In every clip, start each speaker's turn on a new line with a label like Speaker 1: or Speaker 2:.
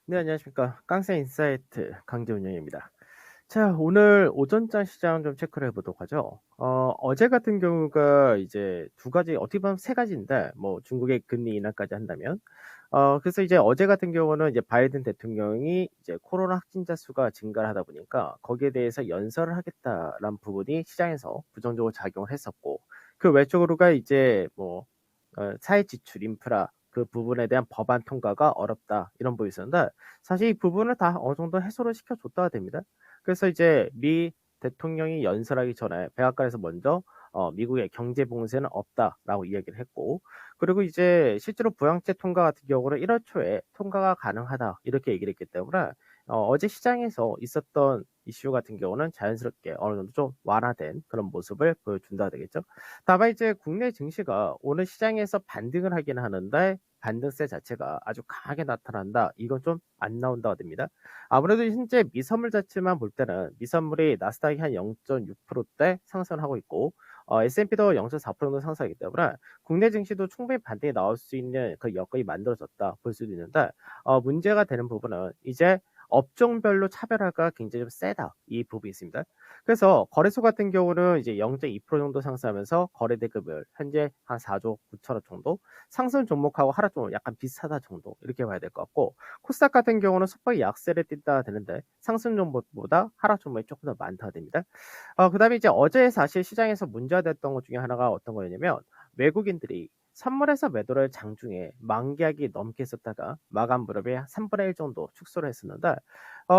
Speaker 1: 네, 안녕하십니까. 깡새 인사이트 강재운영입니다. 자, 오늘 오전장 시장 좀 체크를 해보도록 하죠. 어제 같은 경우가 이제 두 가지, 어떻게 보면 세 가지인데, 뭐 중국의 금리 인하까지 한다면, 그래서 이제 어제 같은 경우는 이제 바이든 대통령이 이제 코로나 확진자 수가 증가를 하다 보니까 거기에 대해서 연설을 하겠다라는 부분이 시장에서 부정적으로 작용을 했었고, 그 외적으로가 이제 뭐 사회 지출, 인프라 그 부분에 대한 법안 통과가 어렵다 이런 부분이 있었는데 사실 이 부분을 다 어느 정도 해소를 시켜줬다가 됩니다. 그래서 이제 미 대통령이 연설하기 전에 백악관에서 먼저 미국의 경제 봉쇄는 없다라고 이야기를 했고 그리고 이제 실제로 부양책 통과 같은 경우는 1월 초에 통과가 가능하다 이렇게 얘기를 했기 때문에 어제 시장에서 있었던 이슈 같은 경우는 자연스럽게 어느 정도 좀 완화된 그런 모습을 보여준다 되겠죠. 다만 이제 국내 증시가 오늘 시장에서 반등을 하긴 하는데 반등세 자체가 아주 강하게 나타난다. 이건 좀 안 나온다고 됩니다. 아무래도 현재 미선물 자체만 볼 때는 미선물이 나스닥이 한 0.6%대 상승하고 있고 S&P도 0.4% 정도 상승하기 때문에 국내 증시도 충분히 반등이 나올 수 있는 그 여건이 만들어졌다 볼 수도 있는데 문제가 되는 부분은 이제 업종별로 차별화가 굉장히 좀 세다 이 부분이 있습니다. 그래서 거래소 같은 경우는 이제 0.2% 정도 상승하면서 거래 대금을 현재 한 4조 9천억 정도 상승 종목하고 하락 종목 약간 비슷하다 정도 이렇게 봐야 될 것 같고 코스닥 같은 경우는 소폭 약세를 띈다 되는데 상승 종목보다 하락 종목이 조금 더 많다 됩니다. 그다음에 이제 어제 사실 시장에서 문제가 됐던 것 중에 하나가 어떤 거였냐면 외국인들이 선물에서 매도를 장중에 만기약이 넘게 했었다가 마감 무렵에 3분의 1 정도 축소를 했었는데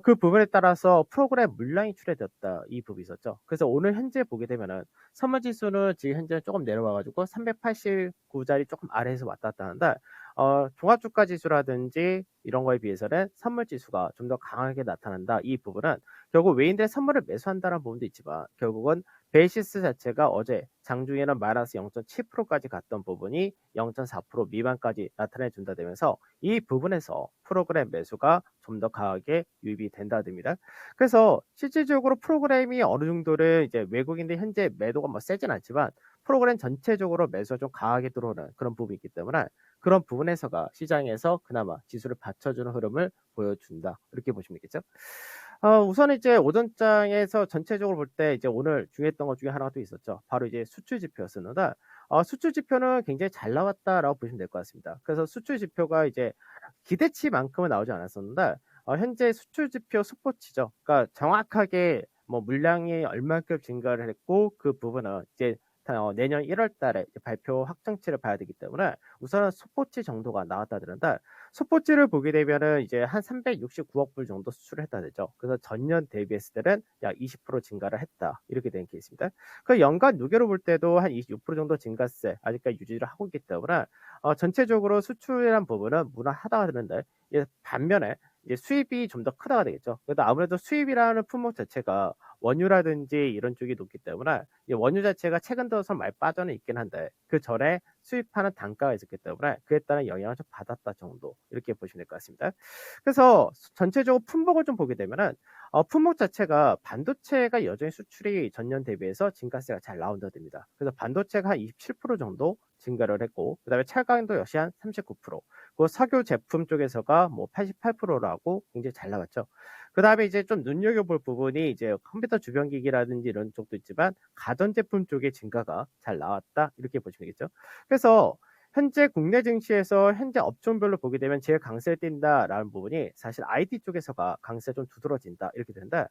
Speaker 1: 그 부분에 따라서 프로그램 물량이 출해졌다 이 부분이 있었죠. 그래서 오늘 현재 보게 되면은 선물 지수는 지금 현재 조금 내려와 가지고 389자리 조금 아래에서 왔다 갔다 하는데 종합주가 지수라든지 이런 거에 비해서는 선물 지수가 좀 더 강하게 나타난다. 이 부분은 결국 외인들의 선물을 매수한다는 부분도 있지만 결국은 베이시스 자체가 어제 장중에는 마이너스 0.7%까지 갔던 부분이 0.4% 미만까지 나타내 준다 되면서 이 부분에서 프로그램 매수가 좀 더 강하게 유입이 된다 됩니다. 그래서 실질적으로 프로그램이 어느 정도를 이제 외국인들 현재 매도가 뭐 세진 않지만 프로그램 전체적으로 매수가 좀 강하게 들어오는 그런 부분이 있기 때문에 그런 부분에서가 시장에서 그나마 지수를 받쳐주는 흐름을 보여준다. 이렇게 보시면 되겠죠. 우선 이제 오전장에서 전체적으로 볼 때 이제 오늘 중요했던 것 중에 하나가 또 있었죠. 바로 이제 수출 지표였었는데 수출 지표는 굉장히 잘 나왔다라고 보시면 될 것 같습니다. 그래서 수출 지표가 이제 기대치만큼은 나오지 않았었는데 현재 수출 지표 속보치죠. 그러니까 정확하게 뭐 물량이 얼만큼 증가를 했고 그 부분은 이제 내년 1월 달에 발표 확정치를 봐야 되기 때문에 우선은 속보치 정도가 나왔다 그러는데 속보치를 보게 되면은 이제 한 369억 불 정도 수출을 했다 되죠. 그래서 전년 대비했을 때는 약 20% 증가를 했다. 이렇게 된 케이스입니다. 그 연간 누계로 볼 때도 한 26% 정도 증가세 아직까지 유지를 하고 있기 때문에 전체적으로 수출이란 부분은 무난하다가 되는데 반면에 이제 수입이 좀 더 크다가 되겠죠. 그래도 아무래도 수입이라는 품목 자체가 원유라든지 이런 쪽이 높기 때문에 이 원유 자체가 최근 들어서 많이 빠져는 있긴 한데 그 전에 수입하는 단가가 있었기 때문에 그에 따른 영향을 좀 받았다 정도 이렇게 보시면 될 것 같습니다. 그래서 전체적으로 품목을 좀 보게 되면은 품목 자체가 반도체가 여전히 수출이 전년 대비해서 증가세가 잘 나온다 됩니다. 그래서 반도체가 한 27% 정도 증가를 했고 그다음에 찰강도 역시 한 39%, 그 석유 제품 쪽에서가 뭐 88%라고 굉장히 잘 나왔죠. 그다음에 이제 좀 눈여겨볼 부분이 이제 컴퓨터 주변 기기라든지 이런 쪽도 있지만 가전제품 쪽의 증가가 잘 나왔다 이렇게 보시면 되겠죠. 그래서 현재 국내 증시에서 현재 업종별로 보게 되면 제일 강세를 띈다라는 부분이 사실 IT 쪽에서가 강세가 좀 두드러진다 이렇게 되는데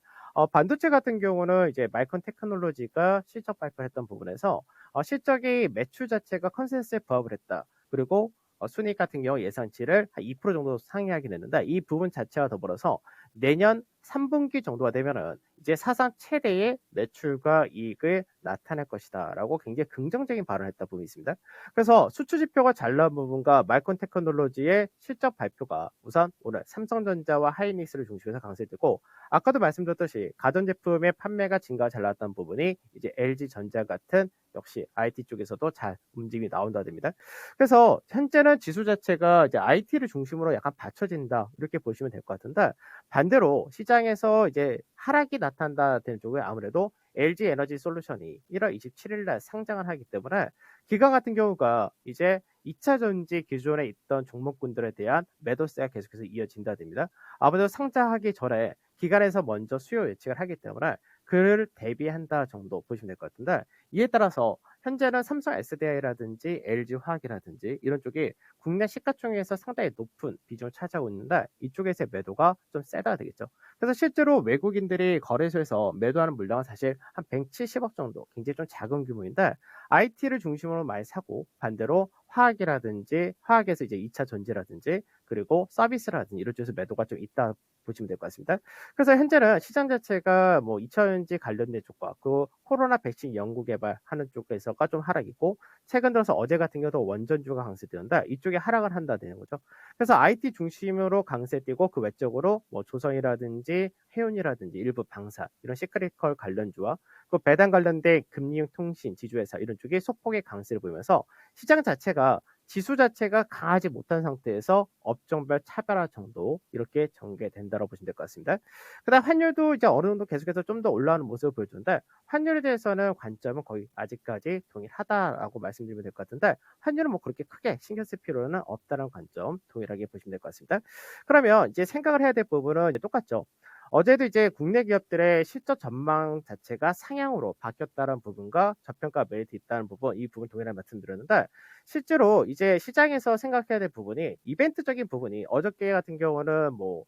Speaker 1: 반도체 같은 경우는 이제 마이크론 테크놀로지가 실적 발표했던 부분에서 실적이 매출 자체가 컨센서스에 부합을 했다. 그리고 순이익 같은 경우 예상치를 한 2% 정도 상회하게 됐는데 이 부분 자체와 더불어서 내년 3분기 정도가 되면은 이제 사상 최대의 매출과 이익을 나타낼 것이다라고 굉장히 긍정적인 발언을 했다 부분이 있습니다. 그래서 수출 지표가 잘 나온 부분과 마이크론 테크놀로지의 실적 발표가 우선 오늘 삼성전자와 하이닉스를 중심으로 강세되고 아까도 말씀드렸듯이 가전제품의 판매가 증가가 잘 나왔다는 부분이 이제 LG전자 같은 역시 IT 쪽에서도 잘 움직임이 나온다 됩니다. 그래서 현재는 지수 자체가 이제 IT를 중심으로 약간 받쳐진다 이렇게 보시면 될 것 같은데 반대로 시장에서 이제 하락이 나타난다 되는 쪽에 아무래도 LG 에너지 솔루션이 1월 27일 날 상장을 하기 때문에 기관 같은 경우가 이제 2차 전지 기존에 있던 종목군들에 대한 매도세가 계속해서 이어진다 됩니다. 아무래도 상장하기 전에 기관에서 먼저 수요 예측을 하기 때문에 그를 대비한다 정도 보시면 될 것 같은데, 이에 따라서 현재는 삼성 SDI라든지 LG화학이라든지 이런 쪽이 국내 시가총액에서 상당히 높은 비중을 차지하고 있는데, 이쪽에서의 매도가 좀 세다 되겠죠. 그래서 실제로 외국인들이 거래소에서 매도하는 물량은 사실 한 170억 정도, 굉장히 좀 작은 규모인데, IT를 중심으로 많이 사고, 반대로 화학이라든지 화학에서 이제 2차 전지라든지 그리고 서비스라든지 이런 쪽에서 매도가 좀 있다 보시면 될 것 같습니다. 그래서 현재는 시장 자체가 뭐 2차 전지 관련된 쪽과 그 코로나 백신 연구 개발하는 쪽에서가 좀 하락이고, 최근 들어서 어제 같은 경우도 원전주가 강세되는데 이쪽에 하락을 한다는 거죠. 그래서 IT 중심으로 강세되고, 그 외적으로 뭐 조선이라든지 해운이라든지 일부 방사 이런 시크릿컬 관련주와 그 배당 관련된 금융 통신 지주회사 이런 쪽이 소폭의 강세를 보이면서 시장 자체가 지수 자체가 강하지 못한 상태에서 업종별 차별화 정도 이렇게 전개된다고 보시면 될 것 같습니다. 그다음 환율도 이제 어느 정도 계속해서 좀 더 올라오는 모습을 보여주는데, 환율에 대해서는 관점은 거의 아직까지 동일하다라고 말씀드리면 될 것 같은데, 환율은 뭐 그렇게 크게 신경 쓸 필요는 없다는 관점 동일하게 보시면 될 것 같습니다. 그러면 이제 생각을 해야 될 부분은 이제 똑같죠. 어제도 이제 국내 기업들의 실적 전망 자체가 상향으로 바뀌었다는 부분과 저평가 메리트 있다는 부분, 이 부분 동일하게 말씀드렸는데, 실제로 이제 시장에서 생각해야 될 부분이 이벤트적인 부분이, 어저께 같은 경우는 뭐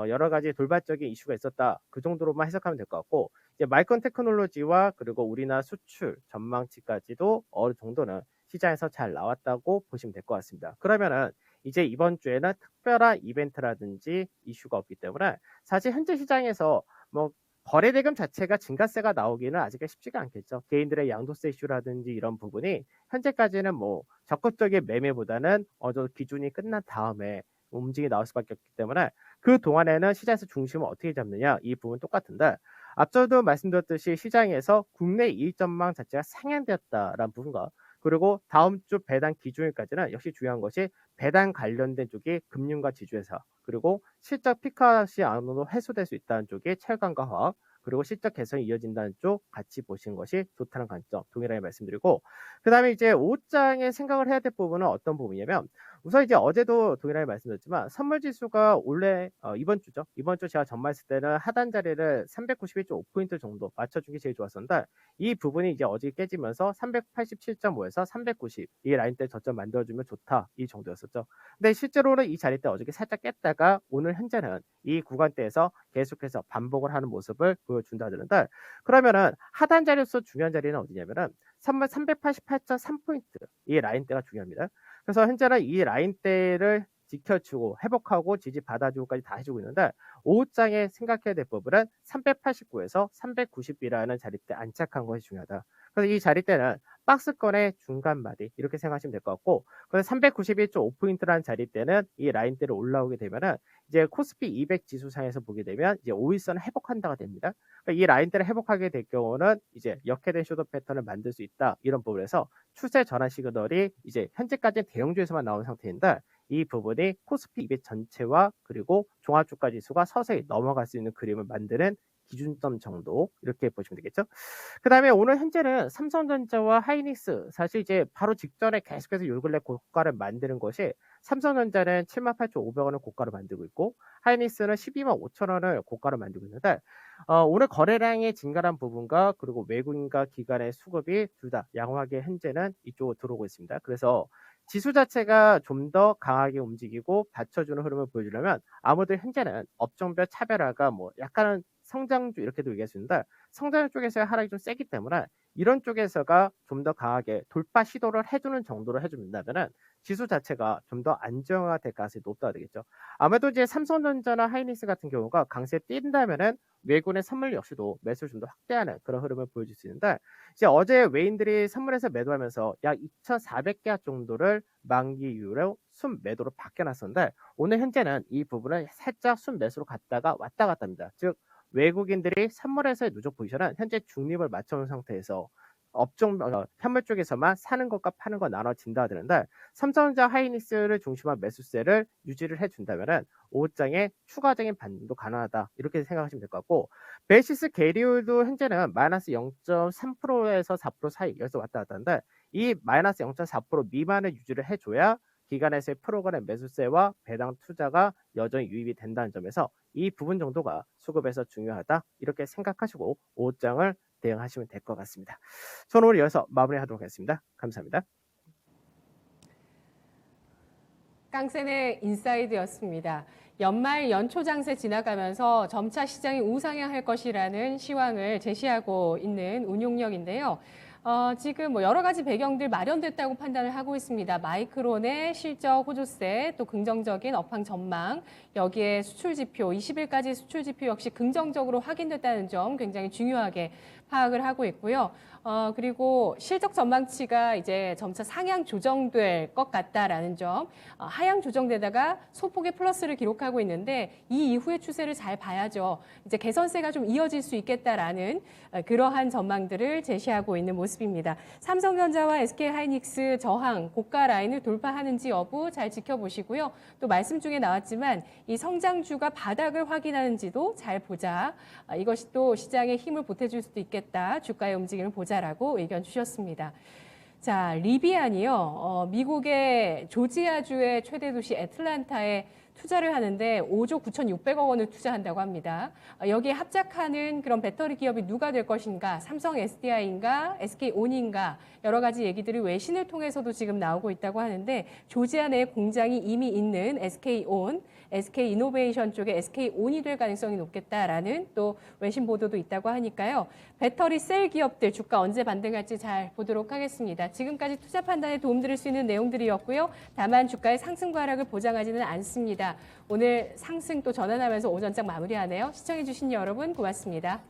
Speaker 1: 여러 가지 돌발적인 이슈가 있었다, 그 정도로만 해석하면 될 것 같고, 이제 마이크론 테크놀로지와 그리고 우리나라 수출 전망치까지도 어느 정도는 시장에서 잘 나왔다고 보시면 될 것 같습니다. 그러면은 이제 이번 주에는 특별한 이벤트라든지 이슈가 없기 때문에 사실 현재 시장에서 뭐 거래 대금 자체가 증가세가 나오기는 아직 쉽지가 않겠죠. 개인들의 양도세 이슈라든지 이런 부분이 현재까지는 뭐 적극적인 매매보다는 어느 기준이 끝난 다음에 움직이 나올 수밖에 없기 때문에, 그 동안에는 시장에서 중심을 어떻게 잡느냐, 이 부분 똑같은데, 앞서도 말씀드렸듯이 시장에서 국내 이익 전망 자체가 상향되었다라는 부분과, 그리고 다음 주 배당 기준일까지는 역시 중요한 것이 배당 관련된 쪽이 금융과 지주회사, 그리고 실적 피크아웃이 안으로 해소될 수 있다는 쪽이 철강과 화학, 그리고 실적 개선이 이어진다는 쪽 같이 보시는 것이 좋다는 관점 동일하게 말씀드리고, 그 다음에 이제 5장에 생각을 해야 될 부분은 어떤 부분이냐면, 우선 이제 어제도 동일하게 말씀드렸지만 선물 지수가 원래 이번 주죠. 이번 주 제가 전망했을 때는 하단 자리를 391.5포인트 정도 맞춰준 게 제일 좋았었는데, 이 부분이 이제 어제 깨지면서 387.5에서 390 이 라인대 저점 만들어주면 좋다, 이 정도였었죠. 근데 실제로는 이 자리 때 어저께 살짝 깼다가 오늘 현재는 이 구간대에서 계속해서 반복을 하는 모습을 보여준다는데, 그러면은 하단 자리로서 중요한 자리는 어디냐면은 388.3포인트 이 라인대가 중요합니다. 그래서 현재는 이 라인대를 지켜주고 회복하고 지지 받아주고까지 다 해주고 있는데, 5장에 생각해야 될 부분은 389에서 390이라는 자리대 안착한 것이 중요하다. 그래서 이 자리대는 박스권의 중간 마디 이렇게 생각하시면 될 것 같고, 그래서 391.5포인트라는 자리대는 이 라인대로 올라오게 되면은 이제 코스피 200 지수상에서 보게 되면 이제 5일선을 회복한다가 됩니다. 그러니까 이 라인대를 회복하게 될 경우는 이제 역회된 쇼도 패턴을 만들 수 있다, 이런 부분에서 추세 전환 시그널이 이제 현재까지는 대형주에서만 나온 상태인데, 이 부분이 코스피 200 전체와 그리고 종합주가 지수가 서서히 넘어갈 수 있는 그림을 만드는 기준점 정도, 이렇게 보시면 되겠죠. 그 다음에 오늘 현재는 삼성전자와 하이닉스, 사실 이제 바로 직전에 계속해서 요 근래 고가를 만드는 것이, 삼성전자는 78,500원을 고가를 만들고 있고 하이닉스는 125,000원을 고가를 만들고 있는데, 오늘 거래량이 증가한 부분과 그리고 외국인과 기관의 수급이 둘 다 양호하게 현재는 이쪽으로 들어오고 있습니다. 그래서 지수 자체가 좀 더 강하게 움직이고 받쳐주는 흐름을 보여주려면 아무래도 현재는 업종별 차별화가 뭐 약간은 성장주 이렇게도 얘기할 수 있는데, 성장 쪽에서의 하락이 좀 세기 때문에 이런 쪽에서가 좀 더 강하게 돌파 시도를 해주는 정도로 해준다면은 지수 자체가 좀 더 안정화가 될 가능성이 높다 되겠죠. 아무래도 이제 삼성전자나 하이닉스 같은 경우가 강세 뛴다면은 외국인의 선물 역시도 매수를 좀 더 확대하는 그런 흐름을 보여줄 수 있는데, 이제 어제 외인들이 선물에서 매도하면서 약 2,400개 정도를 만기 이후로 순 매도로 바뀌어놨었는데, 오늘 현재는 이 부분을 살짝 순 매수로 갔다가 왔다 갔다 합니다. 즉 외국인들이 선물에서의 누적 포지션은 현재 중립을 맞춰놓은 상태에서 업종 현물 쪽에서만 사는 것과 파는 거 나눠진다 하는데 삼성전자 하이닉스를 중심한 매수세를 유지를 해준다면은 5장에 추가적인 반등도 가능하다 이렇게 생각하시면 될 것 같고 베이시스 게리올도 현재는 마이너스 0.3%에서 4% 사이 여기서 왔다 갔다 하는데 이 마이너스 0.4% 미만을 유지를 해줘야 기관에서의 프로그램 매수세와 배당 투자가 여전히 유입이 된다는 점에서 이 부분 정도가 수급에서 중요하다 이렇게 생각하시고 5장을 대응하시면 될 것 같습니다. 저는 오늘 여기서 마무리하도록 하겠습니다. 감사합니다.
Speaker 2: 깡센의 인사이드였습니다. 연말 연초 장세 지나가면서 점차 시장이 우상향할 것이라는 시황을 제시하고 있는 운용력인데요. 지금 뭐 여러 가지 배경들 마련됐다고 판단을 하고 있습니다. 마이크론의 실적 호조세, 또 긍정적인 업황 전망, 여기에 수출 지표, 20일까지 수출 지표 역시 긍정적으로 확인됐다는 점 굉장히 중요하게 파악을 하고 있고요. 그리고 실적 전망치가 이제 점차 상향 조정될 것 같다라는 점, 하향 조정되다가 소폭의 플러스를 기록하고 있는데 이 이후의 추세를 잘 봐야죠. 이제 개선세가 좀 이어질 수 있겠다라는 그러한 전망들을 제시하고 있는 모습입니다. 삼성전자와 SK하이닉스 저항, 고가 라인을 돌파하는지 여부 잘 지켜보시고요. 또 말씀 중에 나왔지만 이 성장주가 바닥을 확인하는지도 잘 보자. 이것이 또 시장에 힘을 보태줄 수도 있겠다. 주가의 움직임을 보자라고 의견 주셨습니다. 자, 리비안이요. 미국의 조지아주의 최대 도시 애틀란타에 투자를 하는데 5조 9,600억 원을 투자한다고 합니다. 여기에 합작하는 그런 배터리 기업이 누가 될 것인가? 삼성 SDI인가? SK온인가? 여러 가지 얘기들이 외신을 통해서도 지금 나오고 있다고 하는데 조지아 내에 공장이 이미 있는 SK온, SK이노베이션 쪽에 SK온이 될 가능성이 높겠다라는 또 외신 보도도 있다고 하니까요. 배터리 셀 기업들 주가 언제 반등할지 잘 보도록 하겠습니다. 지금까지 투자 판단에 도움드릴 수 있는 내용들이었고요. 다만 주가의 상승과 하락을 보장하지는 않습니다. 오늘 상승 또 전환하면서 오전장 마무리하네요. 시청해주신 여러분 고맙습니다.